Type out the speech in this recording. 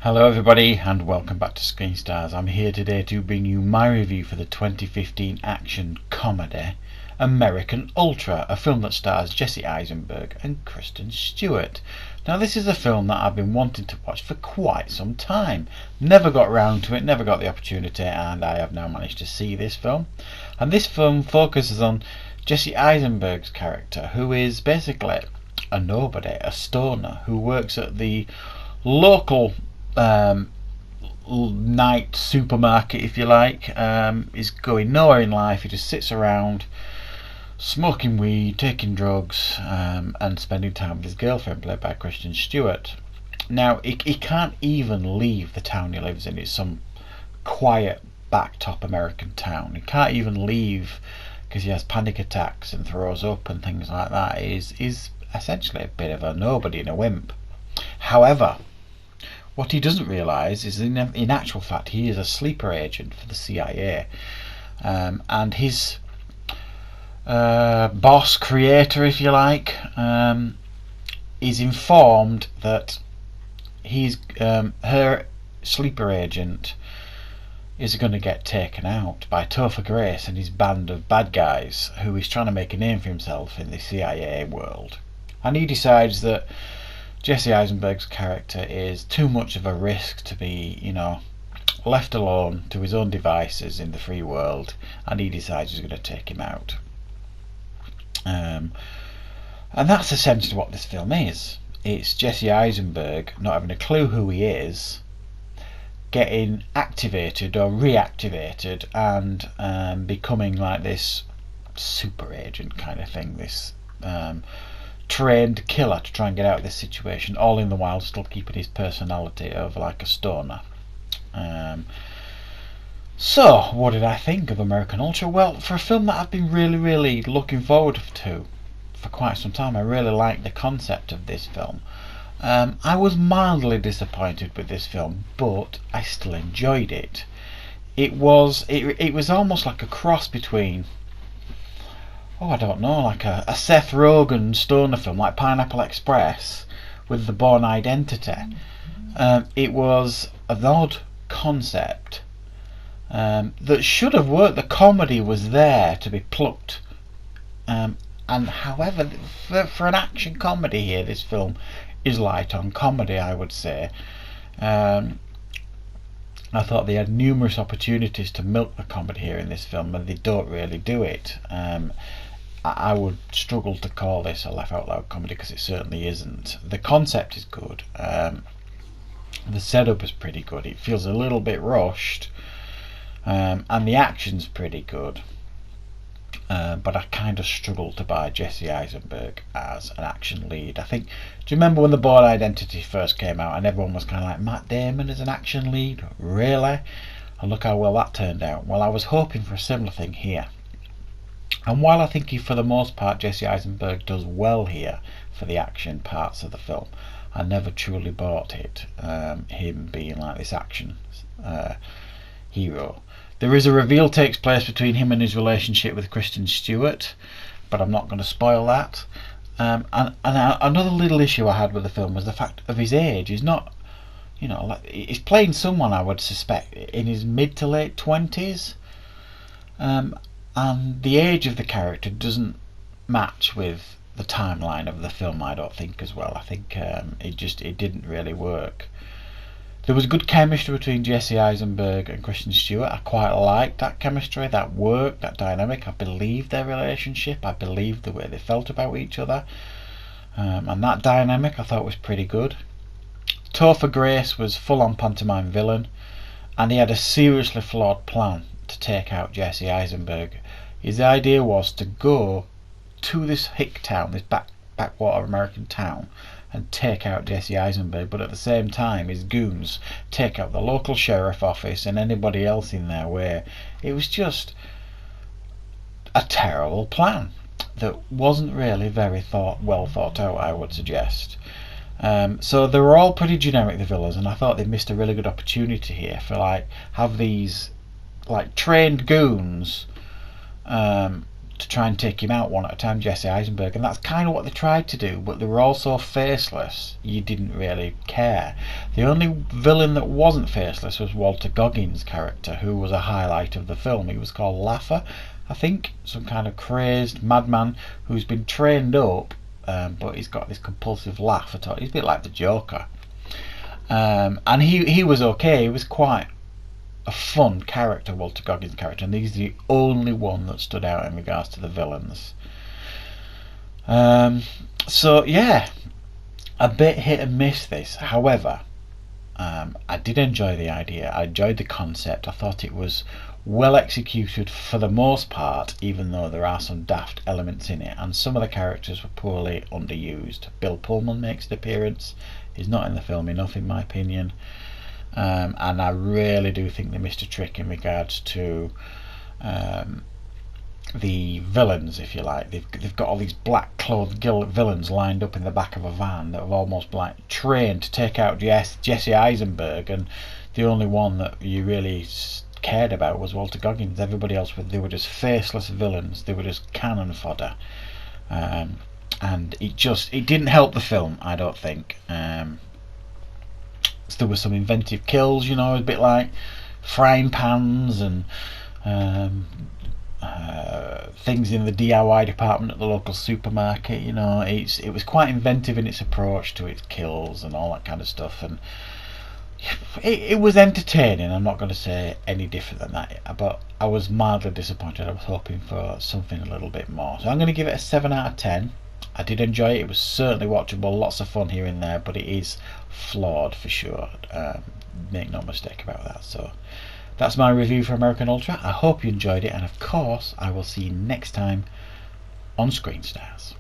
Hello everybody and welcome back to Screen Stars. I'm here today to bring you my review for the 2015 action comedy American Ultra, a film that stars Jesse Eisenberg and Kristen Stewart. Now this is a film that I've been wanting to watch for quite some time. Never got round to it, never got the opportunity, and I have now managed to see this film. And this film focuses on Jesse Eisenberg's character, who is basically a nobody, a stoner, who works at the local night supermarket, if you like. Is going nowhere in life. He just sits around smoking weed, taking drugs, and spending time with his girlfriend, played by Kristen Stewart. Now he can't even leave the town he lives in. It's some quiet backtop American town. He can't even leave because he has panic attacks and throws up and things like that. He's essentially a bit of a nobody and a wimp. However, what he doesn't realise is in actual fact he is a sleeper agent for the CIA, and his boss, creator if you like, is informed that her sleeper agent is going to get taken out by Topher Grace and his band of bad guys, who is trying to make a name for himself in the CIA world. And he decides that Jesse Eisenberg's character is too much of a risk to be, left alone to his own devices in the free world, and he decides he's going to take him out. And that's essentially what this film is. It's Jesse Eisenberg not having a clue who he is, getting activated or reactivated, and becoming like this super agent kind of thing, this trained killer to try and get out of this situation, all in the while still keeping his personality of like a stoner. So what did I think of American Ultra? Well, for a film that I've been really looking forward to for quite some time, I really liked the concept of this film. I was mildly disappointed with this film, but I still enjoyed it. It was almost like a cross between, I don't know, like a Seth Rogen stoner film like Pineapple Express with The Bourne Identity. It was an odd concept that should have worked. The comedy was there to be plucked, and however, for an action comedy here, this film is light on comedy, I would say. I thought they had numerous opportunities to milk the comedy here in this film, and they don't really do it. I would struggle to call this a laugh out loud comedy, because it certainly isn't. The concept is good, the setup is pretty good, it feels a little bit rushed, and the action's pretty good, but I kind of struggled to buy Jesse Eisenberg as an action lead. I think, do you remember when The Bourne Identity first came out and everyone was kind of like, Matt Damon as an action lead? Really? And look how well that turned out. Well, I was hoping for a similar thing here. And while I think for the most part Jesse Eisenberg does well here for the action parts of the film, I never truly bought it, him being like this action hero. There is a reveal takes place between him and his relationship with Kristen Stewart, but I'm not going to spoil that. And another little issue I had with the film was the fact of his age. He's not, he's playing someone I would suspect in his mid to late 20s. And the age of the character doesn't match with the timeline of the film, I don't think, as well. I think it didn't really work. There was good chemistry between Jesse Eisenberg and Kristen Stewart. I quite liked that chemistry, that work, that dynamic. I believed their relationship. I believed the way they felt about each other. And that dynamic I thought was pretty good. Topher Grace was full-on pantomime villain, and he had a seriously flawed plan to take out Jesse Eisenberg. His idea was to go to this hick town, this backwater American town, and take out Jesse Eisenberg, but at the same time his goons take out the local sheriff office and anybody else in their way. It was just a terrible plan that wasn't really very well thought out, I would suggest. So they were all pretty generic, the villains, and I thought they missed a really good opportunity here for have these trained goons to try and take him out one at a time, Jesse Eisenberg, and that's kind of what they tried to do, but they were all so faceless you didn't really care. The only villain that wasn't faceless was Walter Goggins' character, who was a highlight of the film. He was called Laffer, I think, some kind of crazed madman who's been trained up, but he's got this compulsive laugh at all. He's a bit like the Joker. And he was okay. He was quite a fun character, Walter Goggins' character, and he's the only one that stood out in regards to the villains. So yeah, a bit hit and miss this. However, I did enjoy the idea. I enjoyed the concept. I thought it was well executed for the most part, even though there are some daft elements in it, and some of the characters were poorly underused. Bill Pullman makes an appearance. He's not in the film enough, in my opinion. And I really do think they missed a trick in regards to the villains, if you like. They've got all these black clothed villains lined up in the back of a van that have almost like trained to take out Jesse Eisenberg, and the only one that you really cared about was Walter Goggins. Everybody else, they were just faceless villains. They were just cannon fodder, and it didn't help the film, I don't think. There were some inventive kills, a bit like frying pans and things in the DIY department at the local supermarket. It was quite inventive in its approach to its kills and all that kind of stuff, and it was entertaining. I'm not going to say any different than that, but I was mildly disappointed. I was hoping for something a little bit more, so I'm going to give it a 7 out of 10. I did enjoy it. It was certainly watchable, lots of fun here and there, but it is flawed for sure. Make no mistake about that. So that's my review for American Ultra. I hope you enjoyed it, and of course I will see you next time on Screen Stars.